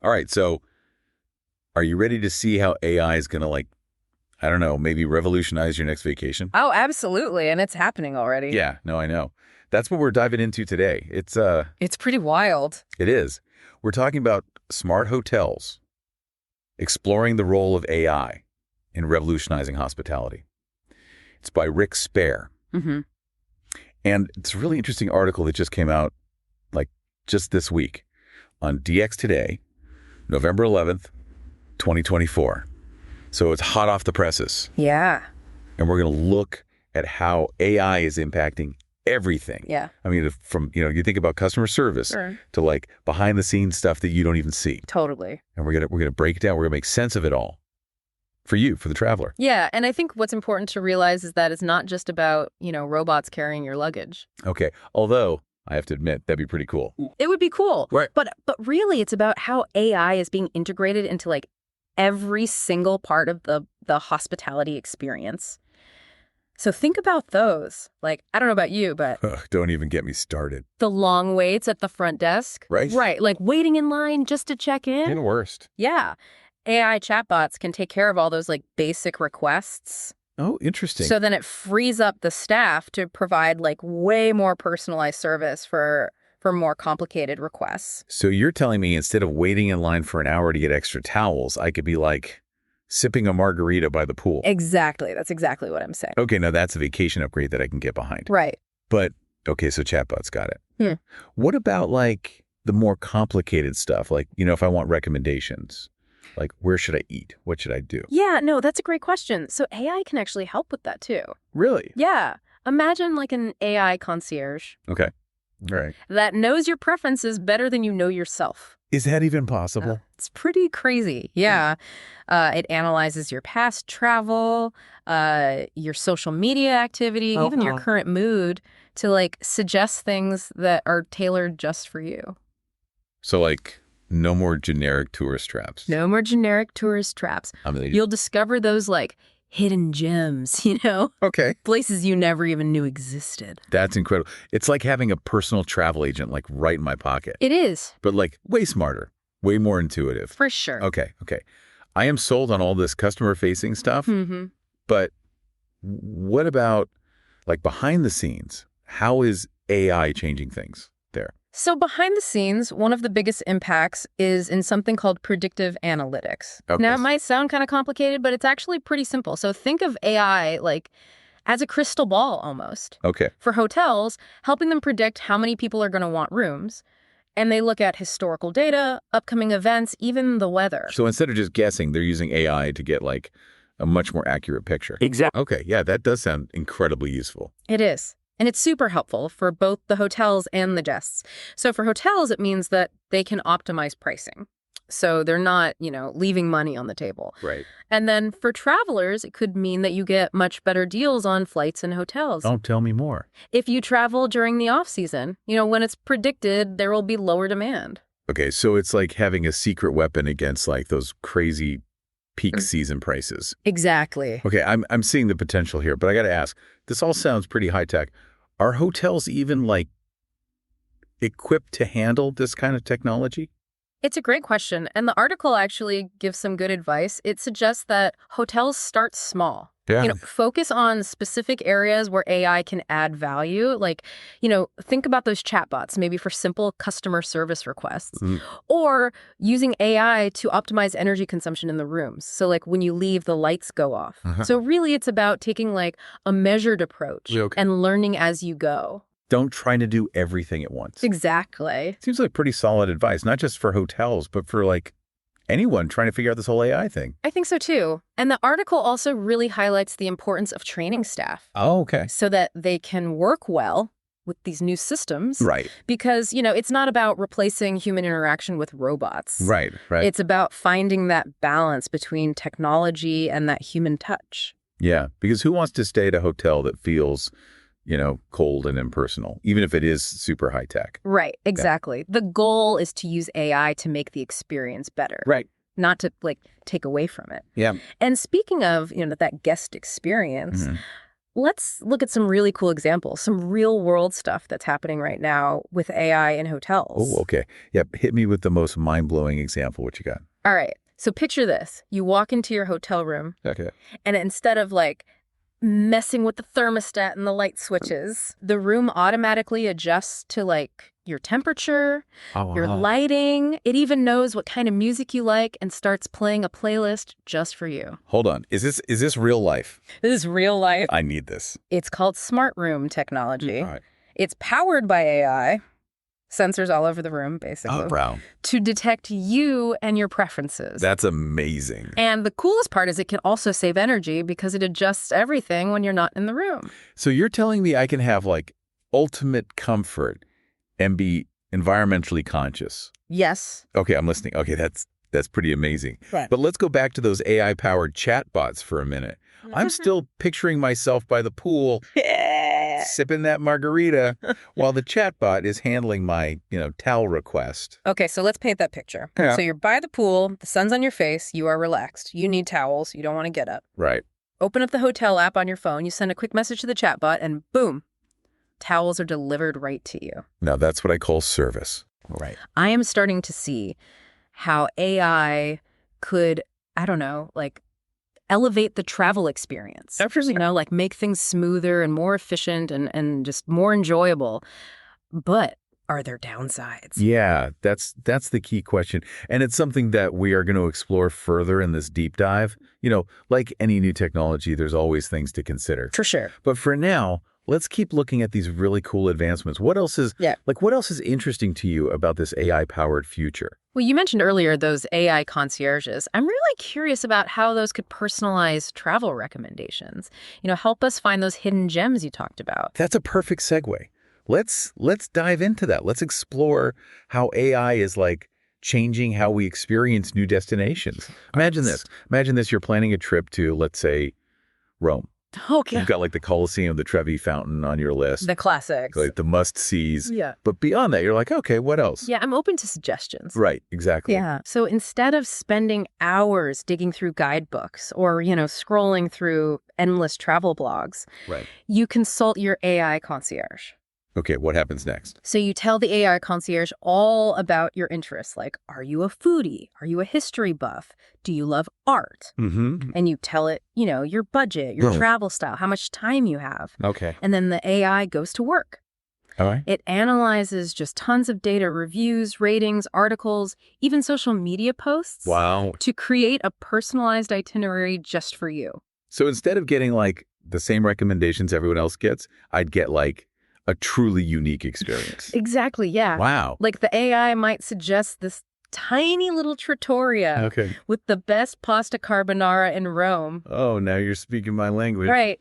All right, so are you ready to see how AI is going to, like, I don't know, maybe revolutionize your next vacation? Oh, absolutely. And it's happening already. Yeah, no, I know. That's what we're diving into today. It's pretty wild. It is. We're talking about smart hotels, exploring the role of AI in revolutionizing hospitality. It's by Rick Spare. Mm-hmm. And it's a really interesting article that just came out, like, just this week on DX Today, November 11th, 2024. So it's hot off the presses. Yeah. And we're going to look at how AI is impacting everything. Yeah. I mean, from, you think about customer service to like behind the scenes stuff that you don't even see. Totally. And we're going to break it down. We're going to make sense of it all for you, for the traveler. Yeah. And I think what's important to realize is that it's not just about, robots carrying your luggage. Okay. Although I have to admit, that'd be pretty cool. It would be cool. Right. But really, it's about how AI is being integrated into like every single part of the hospitality experience. So think about those. Like, I don't know about you, but Don't even get me started. the long waits at the front desk. Right. Right. Like waiting in line just to check in. And worst. Yeah. AI chatbots can take care of all those like basic requests. Oh, interesting. So then it frees up the staff to provide like way more personalized service for more complicated requests. So you're telling me instead of waiting in line for an hour to get extra towels, I could be like sipping a margarita by the pool. Exactly. That's exactly what I'm saying. Okay, now that's a vacation upgrade that I can get behind. Right. But, okay, so chatbots got it. Hmm. What about like the more complicated stuff? Like, if I want recommendations, like where should I eat? What should I do? Yeah, no, that's a great question. So AI can actually help with that too. Really? Yeah. Imagine like an AI concierge Okay. All right. that knows your preferences better than you know yourself. Is that even possible? It's pretty crazy. Yeah. It analyzes your past travel, your social media activity, even your current mood to like suggest things that are tailored just for you. So like no more generic tourist traps. No more generic tourist traps. I mean, You'll discover those like hidden gems, Okay. places you never even knew existed. That's incredible. It's like having a personal travel agent like right in my pocket. It is. But like way smarter, way more intuitive. For sure. Okay. I am sold on all this customer-facing stuff, Mm-hmm. but what about like behind the scenes? How is AI changing things there? So behind the scenes, one of the biggest impacts is in something called predictive analytics. Okay. Now, it might sound kind of complicated, but it's actually pretty simple. So think of AI like as a crystal ball almost. Okay. For hotels, helping them predict how many people are going to want rooms. And they look at historical data, upcoming events, even the weather. So instead of just guessing, they're using AI to get like a much more accurate picture. Exactly. Okay. Yeah, that does sound incredibly useful. It is. And it's super helpful for both the hotels and the guests. So for hotels, it means that they can optimize pricing. So they're not, leaving money on the table. Right. And then for travelers, it could mean that you get much better deals on flights and hotels. Don't tell me more. If you travel during the off-season, when it's predicted there will be lower demand. Okay, so it's like having a secret weapon against like those crazy peak season prices. Exactly. Okay, I'm seeing the potential here, but I got to ask, this all sounds pretty high tech. Are hotels even like equipped to handle this kind of technology? It's a great question. And the article actually gives some good advice. It suggests that hotels start small. Yeah. Focus on specific areas where AI can add value. Like, think about those chatbots, maybe for simple customer service requests, or using AI to optimize energy consumption in the rooms. So like when you leave, the lights go off. So really it's about taking like a measured approach and learning as you go. Don't try to do everything at once. Exactly. Seems like pretty solid advice, not just for hotels, but for like anyone trying to figure out this whole AI thing. I think so too. And the article also really highlights the importance of training staff. Oh, okay. So that they can work well with these new systems. Right. Because, it's not about replacing human interaction with robots. Right. It's about finding that balance between technology and that human touch. Yeah, because who wants to stay at a hotel that feels, cold and impersonal, even if it is super high tech? Right, exactly. Yeah. The goal is to use AI to make the experience better. Right. Not to, take away from it. Yeah. And speaking of, that guest experience, Let's look at some really cool examples, some real-world stuff that's happening right now with AI in hotels. Oh, okay. Yep. Hit me with the most mind-blowing example. What you got? All right. So picture this. You walk into your hotel room, Okay. and instead of messing with the thermostat and the light switches, the room automatically adjusts to your temperature, your lighting. It even knows what kind of music you like and starts playing a playlist just for you. Hold on. Is this real life? This is real life. I need this. It's called smart room technology. All right. It's powered by AI, sensors all over the room, basically, Oh, wow. to detect you and your preferences. That's amazing. And the coolest part is it can also save energy because it adjusts everything when you're not in the room. So you're telling me I can have ultimate comfort and be environmentally conscious? Yes. Okay, I'm listening. Okay, that's pretty amazing. Right. But let's go back to those AI-powered chatbots for a minute. I'm still picturing myself by the pool, sipping that margarita, while the chatbot is handling my, towel request. Okay, so let's paint that picture. Yeah. So you're by the pool, the sun's on your face, you are relaxed. You need towels, you don't want to get up. Right. Open up the hotel app on your phone, you send a quick message to the chatbot, and boom, towels are delivered right to you. Now, that's what I call service. Right. I am starting to see how AI could, elevate the travel experience. Absolutely. Make things smoother and more efficient and just more enjoyable. But are there downsides? Yeah, that's the key question. And it's something that we are going to explore further in this deep dive. Like any new technology, there's always things to consider. For sure. But for now, let's keep looking at these really cool advancements. What else is what else is interesting to you about this AI-powered future? Well, you mentioned earlier those AI concierges. I'm really curious about how those could personalize travel recommendations. Help us find those hidden gems you talked about. That's a perfect segue. Let's dive into that. Let's explore how AI is changing how we experience new destinations. Imagine this. You're planning a trip to, let's say, Rome. Okay. You've got the Colosseum, the Trevi Fountain on your list. The classics. The must-sees. Yeah. But beyond that, you're okay, what else? Yeah, I'm open to suggestions. Right, exactly. Yeah. So instead of spending hours digging through guidebooks or, scrolling through endless travel blogs, Right. you consult your AI concierge. Okay, what happens next? So you tell the AI concierge all about your interests, are you a foodie? Are you a history buff? Do you love art? Mm-hmm. And you tell it, your budget, your travel style, how much time you have. Okay. And then the AI goes to work. All right. It analyzes just tons of data, reviews, ratings, articles, even social media posts. Wow. To create a personalized itinerary just for you. So instead of getting the same recommendations everyone else gets, I'd get a truly unique experience. Exactly, yeah. Wow. The AI might suggest this tiny little trattoria with the best pasta carbonara in Rome. Oh, now you're speaking my language. Right.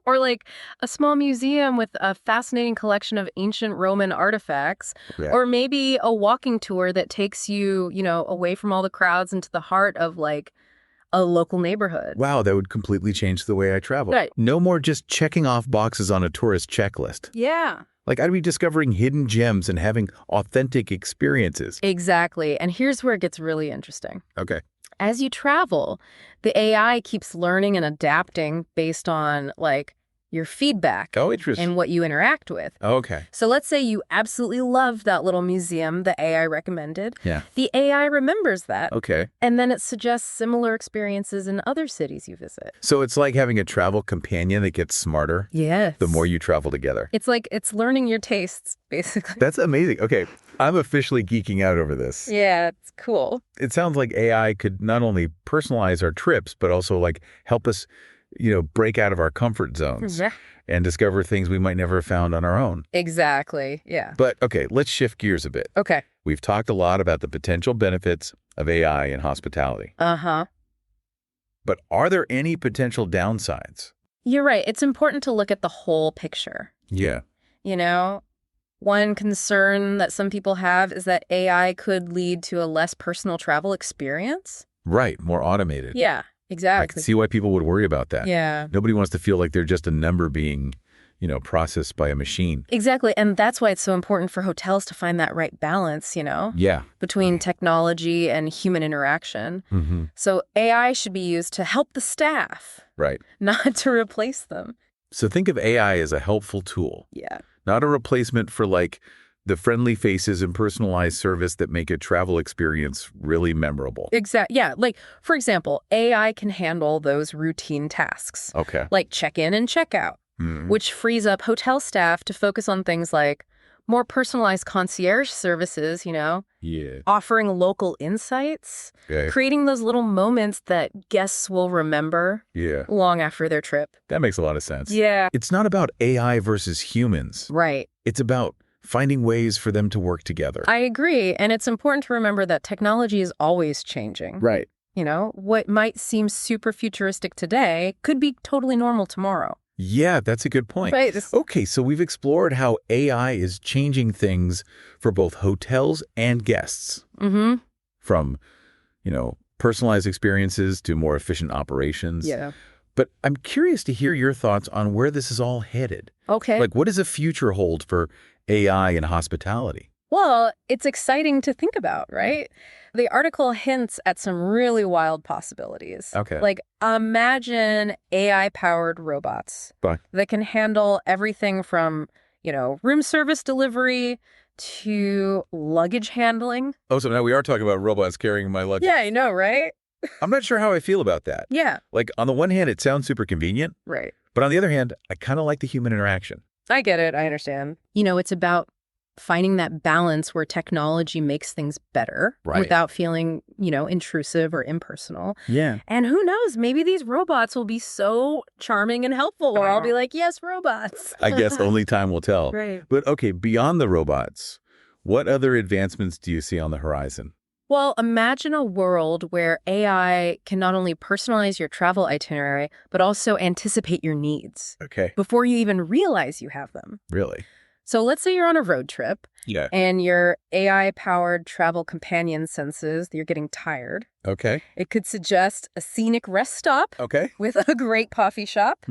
Or a small museum with a fascinating collection of ancient Roman artifacts. Yeah. Or maybe a walking tour that takes you, away from all the crowds into the heart of a local neighborhood. Wow, that would completely change the way I travel. Right. No more just checking off boxes on a tourist checklist. Yeah. I'd be discovering hidden gems and having authentic experiences. Exactly. And here's where it gets really interesting. Okay. As you travel, the AI keeps learning and adapting based on, your feedback. Oh, interesting. And what you interact with. Okay. So let's say you absolutely loved that little museum the AI recommended. Yeah. The AI remembers that. Okay. And then it suggests similar experiences in other cities you visit. So it's like having a travel companion that gets smarter. Yes. The more you travel together. It's it's learning your tastes, basically. That's amazing. Okay. I'm officially geeking out over this. Yeah, it's cool. It sounds like AI could not only personalize our trips, but also help us, break out of our comfort zones. Yeah. And discover things we might never have found on our own. Exactly. Yeah. But okay, let's shift gears a bit. Okay. We've talked a lot about the potential benefits of AI in hospitality. Uh-huh. But are there any potential downsides? You're right. It's important to look at the whole picture. Yeah. One concern that some people have is that AI could lead to a less personal travel experience. Right. More automated. Yeah, exactly. I can see why people would worry about that. Yeah. Nobody wants to feel like they're just a number being, processed by a machine. Exactly. And that's why it's so important for hotels to find that right balance, Yeah. between technology and human interaction. Mm-hmm. So AI should be used to help the staff. Right. Not to replace them. So think of AI as a helpful tool, Yeah. not a replacement for like the friendly faces and personalized service that make a travel experience really memorable. Exactly. Yeah. Like, for example, AI can handle those routine tasks, Okay. like check in and check out, which frees up hotel staff to focus on things like more personalized concierge services, Yeah. offering local insights, Okay. creating those little moments that guests will remember Yeah. long after their trip. That makes a lot of sense. Yeah. It's not about AI versus humans. Right. It's about finding ways for them to work together. I agree. And it's important to remember that technology is always changing. Right. What might seem super futuristic today could be totally normal tomorrow. Yeah, that's a good point. Right. Okay, so we've explored how AI is changing things for both hotels and guests. From, personalized experiences to more efficient operations. Yeah. But I'm curious to hear your thoughts on where this is all headed. Okay. Like, what does a future hold for AI in hospitality? Well, it's exciting to think about, right? The article hints at some really wild possibilities. Okay. Like, imagine AI-powered robots that can handle everything from, room service delivery to luggage handling. Oh, so now we are talking about robots carrying my luggage. Yeah, I know, right? I'm not sure how I feel about that. Yeah. Like, on the one hand, it sounds super convenient. Right. But on the other hand, I kind of like the human interaction. I get it. I understand. It's about finding that balance where technology makes things better without feeling, intrusive or impersonal. Yeah. And who knows, maybe these robots will be so charming and helpful, or I'll be like, yes, robots. I guess only time will tell. Right. But okay, beyond the robots, what other advancements do you see on the horizon? Well, imagine a world where AI can not only personalize your travel itinerary, but also anticipate your needs before you even realize you have them. Really? So let's say you're on a road trip and your AI-powered travel companion senses that you're getting tired. Okay. It could suggest a scenic rest stop with a great coffee shop,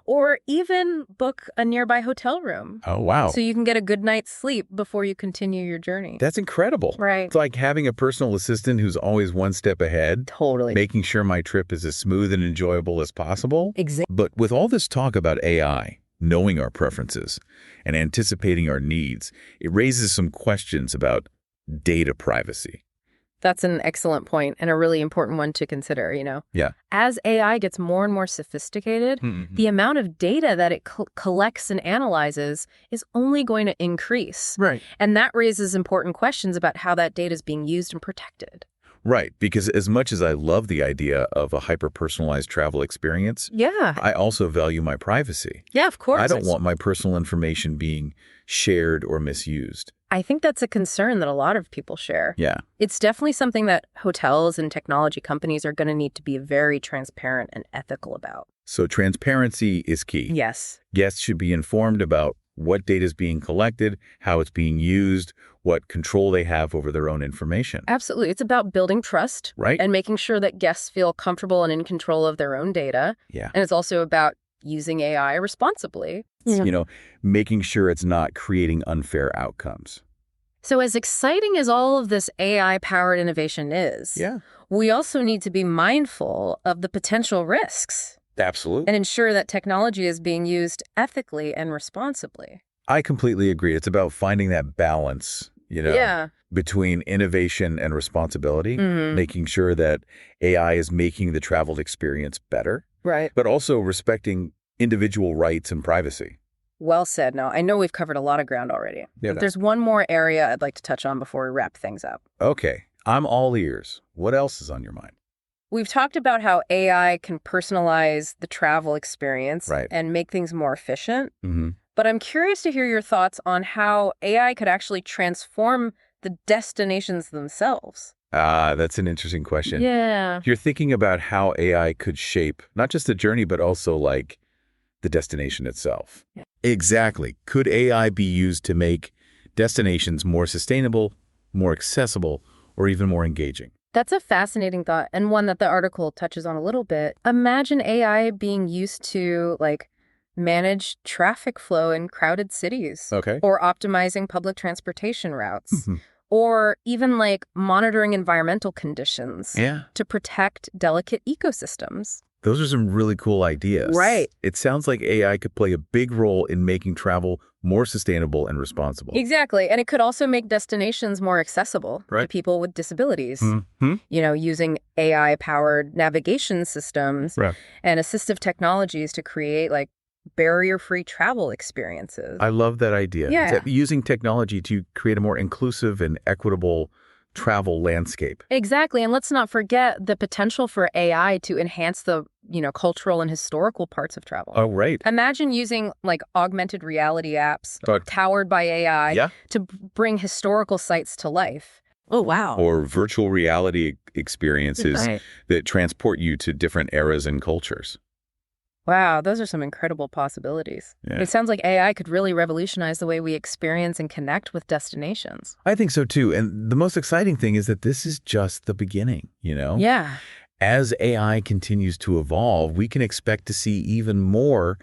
or even book a nearby hotel room. Oh, wow. So you can get a good night's sleep before you continue your journey. That's incredible. Right. It's like having a personal assistant who's always one step ahead. Totally. Making sure my trip is as smooth and enjoyable as possible. Exactly. But with all this talk about AI, knowing our preferences and anticipating our needs, it raises some questions about data privacy. That's an excellent point and a really important one to consider, Yeah. As AI gets more and more sophisticated, the amount of data that it collects and analyzes is only going to increase. Right. And that raises important questions about how that data is being used and protected. Right, because as much as I love the idea of a hyper-personalized travel experience, I also value my privacy. Yeah, of course. I don't want my personal information being shared or misused. I think that's a concern that a lot of people share. Yeah. It's definitely something that hotels and technology companies are going to need to be very transparent and ethical about. So transparency is key. Yes. Guests should be informed about what data is being collected, how it's being used, what control they have over their own information. Absolutely. It's about building trust, right? And making sure that guests feel comfortable and in control of their own data. Yeah. And it's also about using AI responsibly. Making sure it's not creating unfair outcomes. So as exciting as all of this AI-powered innovation is, we also need to be mindful of the potential risks. Absolutely. And ensure that technology is being used ethically and responsibly. I completely agree. It's about finding that balance, between innovation and responsibility, making sure that AI is making the travel experience better, right? But also respecting individual rights and privacy. Well said. Now, I know we've covered a lot of ground already, but there's one more area I'd like to touch on before we wrap things up. Okay. I'm all ears. What else is on your mind? We've talked about how AI can personalize the travel experience and make things more efficient. But I'm curious to hear your thoughts on how AI could actually transform the destinations themselves. That's an interesting question. Yeah. You're thinking about how AI could shape not just the journey, but also like the destination itself. Yeah. Exactly. Could AI be used to make destinations more sustainable, more accessible, or even more engaging? That's a fascinating thought, and one that the article touches on a little bit. Imagine AI being used to, manage traffic flow in crowded cities. Okay. Or optimizing public transportation routes. Or even, monitoring environmental conditions. Yeah. To protect delicate ecosystems. Those are some really cool ideas. Right. It sounds like AI could play a big role in making travel more sustainable and responsible. Exactly. And it could also make destinations more accessible to Right. people with disabilities. Mm-hmm. Using AI-powered navigation systems Right. and assistive technologies to create barrier-free travel experiences. I love that idea. Yeah. It's using technology to create a more inclusive and equitable travel landscape. Exactly. And let's not forget the potential for AI to enhance the, cultural and historical parts of travel. Oh, right. Imagine using augmented reality apps Uh, powered by AI Yeah. to bring historical sites to life. Oh, wow. Or virtual reality experiences Right. that transport you to different eras and cultures. Wow, those are some incredible possibilities. Yeah. It sounds like AI could really revolutionize the way we experience and connect with destinations. I think so too. And the most exciting thing is that this is just the beginning, Yeah. As AI continues to evolve, we can expect to see even more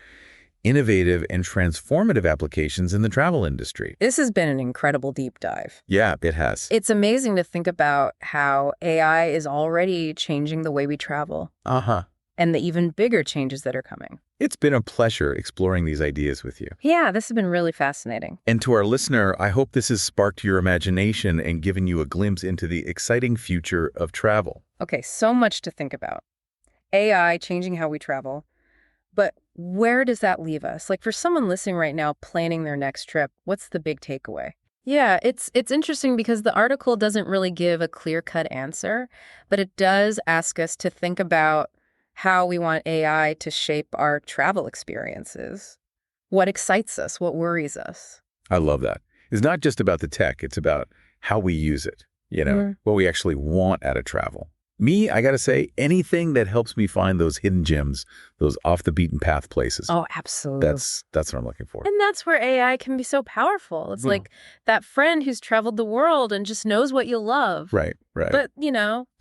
innovative and transformative applications in the travel industry. This has been an incredible deep dive. Yeah, it has. It's amazing to think about how AI is already changing the way we travel Uh-huh. and the even bigger changes that are coming. It's been a pleasure exploring these ideas with you. Yeah, this has been really fascinating. And to our listener, I hope this has sparked your imagination and given you a glimpse into the exciting future of travel. Okay, so much to think about. AI changing how we travel. But where does that leave us? For someone listening right now planning their next trip, what's the big takeaway? Yeah, it's interesting because the article doesn't really give a clear-cut answer, but it does ask us to think about how we want AI to shape our travel experiences. What excites us? What worries us? I love that. It's not just about the tech, it's about how we use it, what we actually want out of travel. Me, I got to say, anything that helps me find those hidden gems, those off-the-beaten-path places. Oh, absolutely. That's what I'm looking for. And that's where AI can be so powerful. It's like that friend who's traveled the world and just knows what you love. Right. But,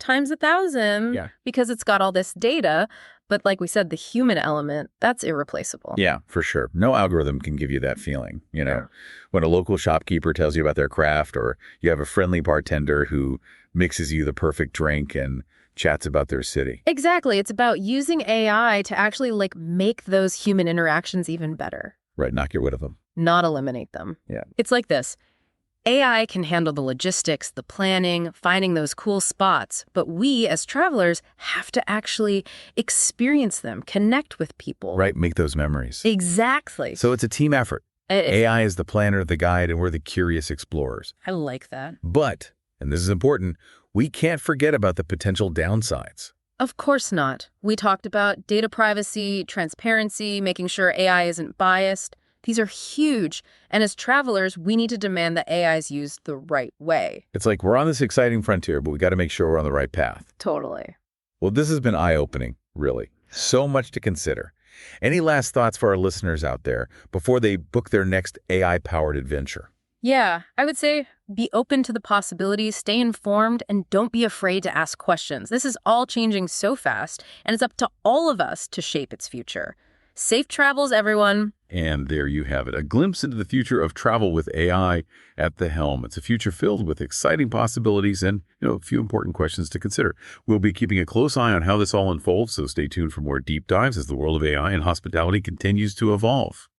times 1,000 because it's got all this data. But like we said, the human element, that's irreplaceable. Yeah, for sure. No algorithm can give you that feeling, When a local shopkeeper tells you about their craft, or you have a friendly bartender who mixes you the perfect drink and chats about their city. Exactly. It's about using AI to actually make those human interactions even better. Right, not get rid of them. Not eliminate them. Yeah. It's like this. AI can handle the logistics, the planning, finding those cool spots, but we as travelers have to actually experience them, connect with people. Right, make those memories. Exactly. So it's a team effort. AI is the planner, the guide, and we're the curious explorers. I like that. But, and this is important, we can't forget about the potential downsides. Of course not. We talked about data privacy, transparency, making sure AI isn't biased. These are huge. And as travelers, we need to demand that AI is used the right way. It's like we're on this exciting frontier, but we got to make sure we're on the right path. Totally. Well, this has been eye-opening, really. So much to consider. Any last thoughts for our listeners out there before they book their next AI-powered adventure? Yeah, I would say be open to the possibilities, stay informed, and don't be afraid to ask questions. This is all changing so fast, and it's up to all of us to shape its future. Safe travels, everyone. And there you have it, a glimpse into the future of travel with AI at the helm. It's a future filled with exciting possibilities and, a few important questions to consider. We'll be keeping a close eye on how this all unfolds, so stay tuned for more deep dives as the world of AI and hospitality continues to evolve.